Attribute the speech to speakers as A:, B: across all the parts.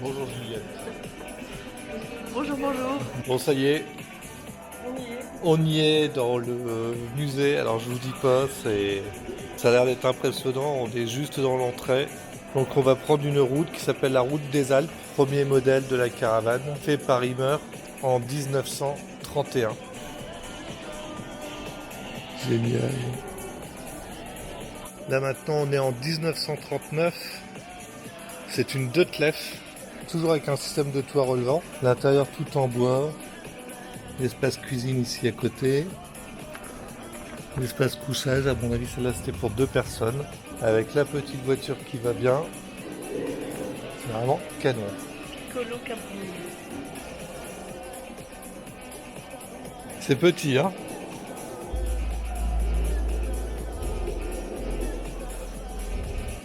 A: Bonjour Juliette.
B: Bonjour, bonjour.
A: Bon ça y est,
B: On y est.
A: on y est dans le musée. Alors je vous dis pas, ça a l'air d'être impressionnant. On est juste dans l'entrée. Donc on va prendre une route qui s'appelle la route des Alpes, premier modèle de la caravane, fait par Himmer en 1931. Génial. Là maintenant on est en 1939. C'est une Deutlef, toujours avec un système de toit relevant. L'intérieur tout en bois. L'espace cuisine ici à côté. L'espace couchage, à mon avis celle-là c'était pour 2 personnes. Avec la petite voiture qui va bien. C'est vraiment canon.
B: Piccolo Capri.
A: C'est petit hein.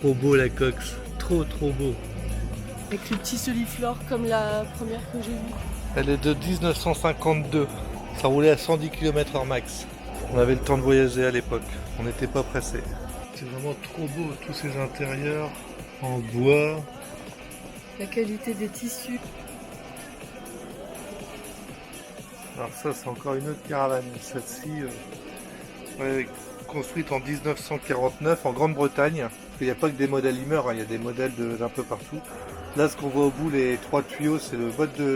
A: Trop beau la coque, trop beau.
B: Avec le petit soliflore comme la première que j'ai vue.
A: Elle est de 1952. Ça roulait à 110 km/h max. On avait le temps de voyager à l'époque. On n'était pas pressé. C'est vraiment trop beau, tous ces intérieurs en bois.
B: La qualité des tissus.
A: Alors ça, c'est encore une autre caravane. Celle-ci, construite en 1949 en Grande-Bretagne. Il n'y a pas que des modèles Himmer, hein, il y a des modèles d'un peu partout. Là, ce qu'on voit au bout, les 3 tuyaux, c'est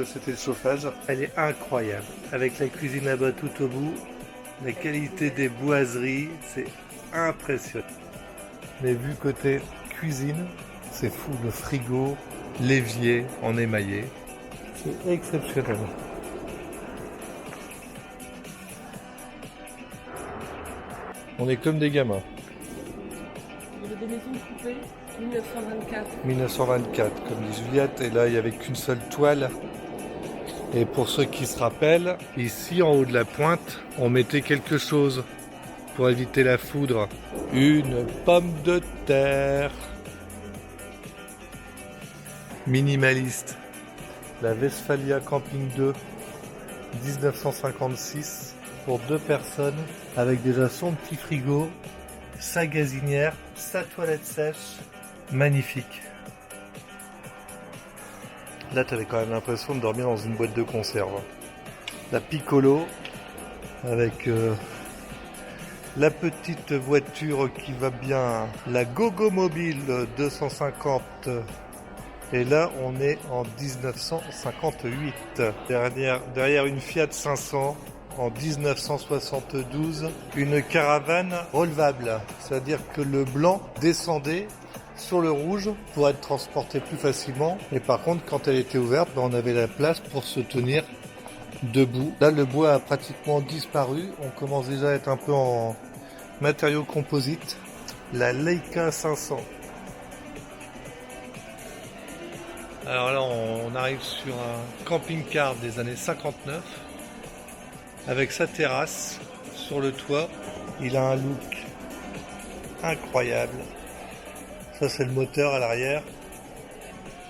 A: c'était le chauffage. Elle est incroyable. Avec la cuisine là-bas tout au bout, la qualité des boiseries, c'est impressionnant. Mais vu côté cuisine, c'est fou. Le frigo, l'évier en émaillé, c'est exceptionnel. On est comme des gamins.
B: Il y avait des maisons coupées. 1924.
A: 1924, comme dit Juliette, et là il n'y avait qu'une seule toile. Et pour ceux qui se rappellent, ici en haut de la pointe, on mettait quelque chose pour éviter la foudre. Une pomme de terre. Minimaliste. La Westphalia Camping 2, 1956, pour 2 personnes, avec déjà son petit frigo, sa gazinière, sa toilette sèche. Magnifique. Là, tu avais quand même l'impression de dormir dans une boîte de conserve. La Piccolo, avec la petite voiture qui va bien, la Gogo Mobile 250. Et là, on est en 1958. Derrière une Fiat 500. En 1972, une caravane relevable. C'est-à-dire que le blanc descendait sur le rouge pour être transporté plus facilement. Et par contre, quand elle était ouverte, on avait la place pour se tenir debout. Là, le bois a pratiquement disparu. On commence déjà à être un peu en matériaux composites. La Leica 500. Alors là, on arrive sur un camping-car des années 59. Avec sa terrasse sur le toit. Il a un look incroyable. Ça c'est le moteur à l'arrière.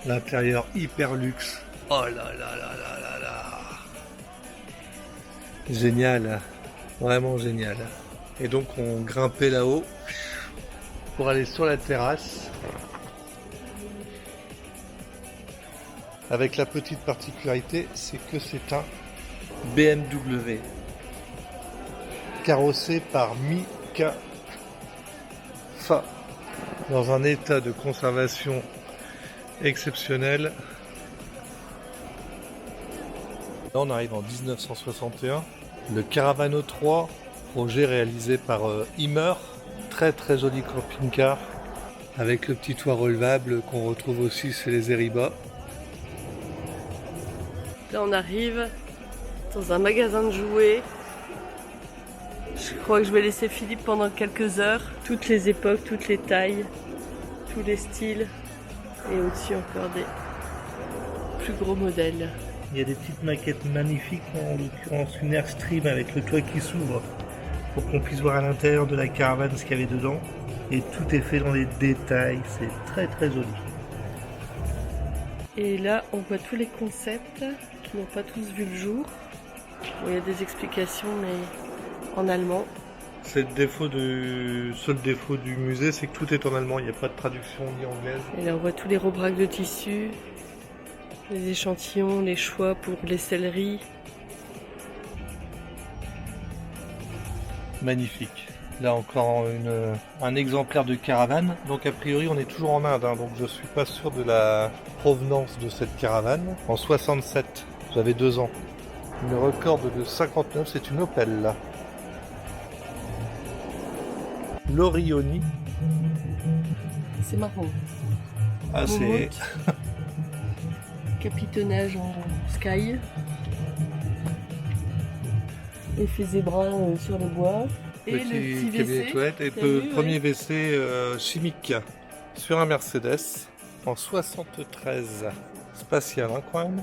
A: L'intérieur hyper luxe. Oh là là là là là là. Génial. Vraiment génial. Et donc on grimpait là-haut pour aller sur la terrasse. Avec la petite particularité, c'est que c'est un BMW. Carrossé par Mika Fa. Dans un état de conservation exceptionnel. Là, on arrive en 1961. Le Caravano 3, projet réalisé par Himmer. Très joli camping-car. Avec le petit toit relevable qu'on retrouve aussi chez les Eriba.
B: Là, on arrive dans un magasin de jouets. Je crois que je vais laisser Philippe pendant quelques heures. Toutes les époques, toutes les tailles, tous les styles. Et au-dessus encore des plus gros modèles.
A: Il y a des petites maquettes magnifiques, en l'occurrence une Airstream avec le toit qui s'ouvre pour qu'on puisse voir à l'intérieur de la caravane ce qu'il y avait dedans. Et tout est fait dans les détails, c'est très joli.
B: Et là, on voit tous les concepts qui n'ont pas tous vu le jour. Bon, il y a des explications, mais en allemand.
A: C'est le seul défaut du musée, c'est que tout est en allemand, il n'y a pas de traduction ni anglaise.
B: Et là, on voit tous les rebraques de tissus. Les échantillons, les choix pour les céleris.
A: Magnifique. Là encore un exemplaire de caravane. Donc a priori on est toujours en Inde, hein, donc je suis pas sûr de la provenance de cette caravane. En 67, j'avais 2 ans. Le record de 59, c'est une Opel là. L'Orioni.
B: C'est marrant.
A: Ah c'est...
B: Capitonnage en sky. Effet zébra sur le bois. Et le petit
A: cabinet
B: WC.
A: de toilette et le premier WC chimique sur un Mercedes en 73. Spatial hein, quand même.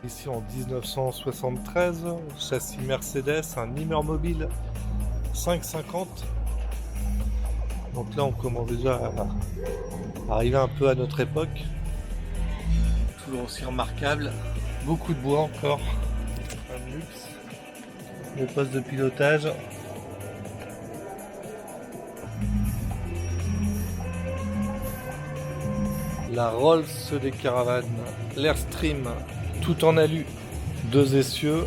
A: Ici en 1973, châssis Mercedes, un Immermobile 550. Donc là on commence déjà à arriver un peu à notre époque. Toujours aussi remarquable. Beaucoup de bois encore. Un luxe. Le poste de pilotage. La Rolls des caravanes. L'Airstream. Tout en alu. 2 essieux.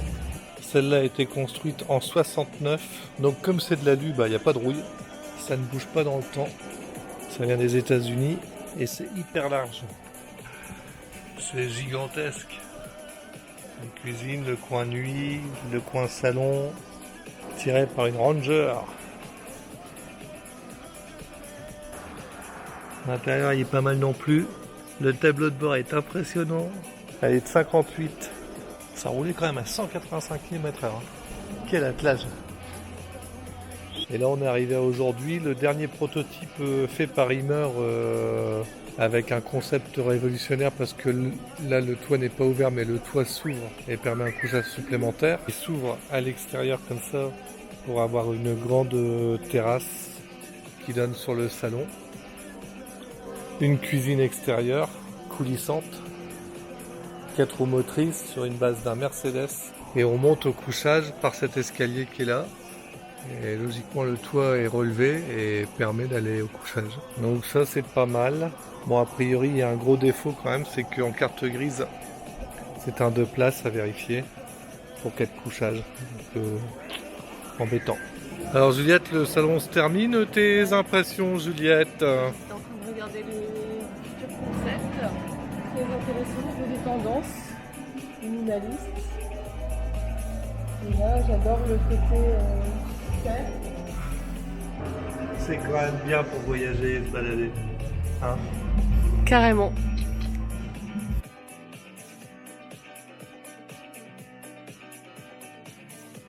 A: Celle-là a été construite en 69. Donc comme c'est de l'alu, il n'y a pas de rouille. Ça ne bouge pas dans le temps. Ça vient des États-Unis. Et c'est hyper large. C'est gigantesque. Une cuisine, le coin nuit, le coin salon, tiré par une Ranger. L'intérieur il est pas mal non plus. Le tableau de bord est impressionnant. Elle est de 58. Ça roulait quand même à 185 km/h. Quel attelage! Et là on est arrivé à aujourd'hui, le dernier prototype fait par Immer avec un concept révolutionnaire parce que là le toit n'est pas ouvert mais le toit s'ouvre et permet un couchage supplémentaire. Il s'ouvre à l'extérieur comme ça pour avoir une grande terrasse qui donne sur le salon. Une cuisine extérieure coulissante. 4 roues motrices sur une base d'un Mercedes. Et on monte au couchage par cet escalier qui est là. Et logiquement le toit est relevé et permet d'aller au couchage. Donc ça c'est pas mal. Bon a priori il y a un gros défaut quand même, c'est qu'en carte grise c'est un 2 places à vérifier pour 4 couchages. Donc embêtant. Alors Juliette, le salon se termine. Tes impressions Juliette?
B: Je suis en train de regarder les futurs concepts. Très intéressant au niveau des tendances. Minimaliste. Et là j'adore le côté
A: C'est quand même bien pour voyager et se balader. Hein?
B: carrément.